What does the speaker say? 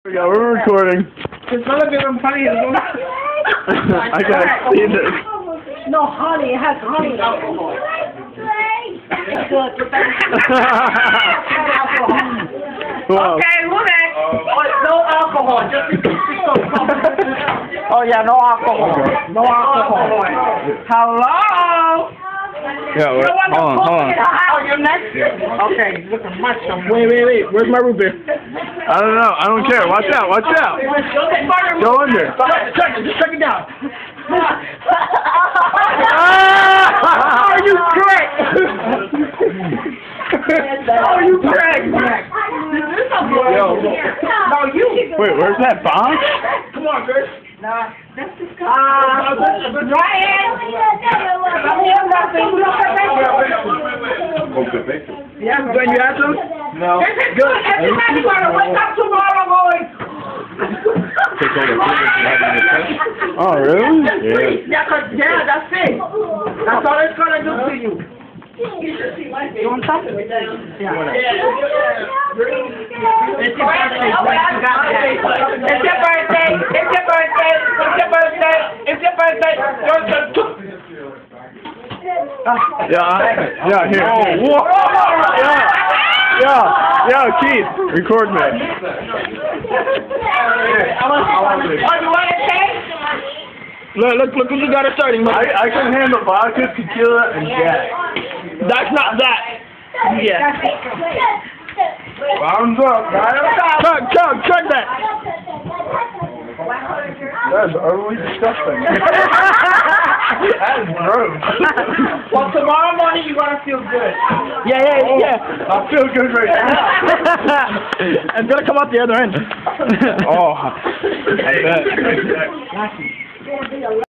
Yeah, we're recording. It's not a bit of honey. I can't see this. No honey, it has honey. Alcohol. It's good. Wow. Okay, look at no alcohol. Just oh yeah, no alcohol. No alcohol. Hello. Yeah, wait, hold on. Oh, you're next? Okay, look at much. Wait. Where's my root beer? I don't know. I don't care. Watch out. Go under. Just check it down. Ah! Oh, you prick! Oh, you prick! Yo. No, you. Wait, where's that box? Come on, Chris. Nah, that's disgusting. Ryan! Yeah, when you have some? No. Good. Everybody gonna wake up tomorrow going. Oh, really? Yeah, that's it. That's all it's gonna do to you. You want some? Yeah. It's your birthday. It's your birthday. It's your birthday. It's your birthday. It's your birthday. Yeah, here. Oh, yeah, Keith, record me. You want to take? Look who got it starting. I can handle vodka, tequila, and Jack. That's not that. Yeah. Rounds up. Chug that. That's utterly disgusting. That is gross. Well, tomorrow morning you're gonna feel good. Yeah. I feel good right now. It's gonna come out the other end. Oh, I bet.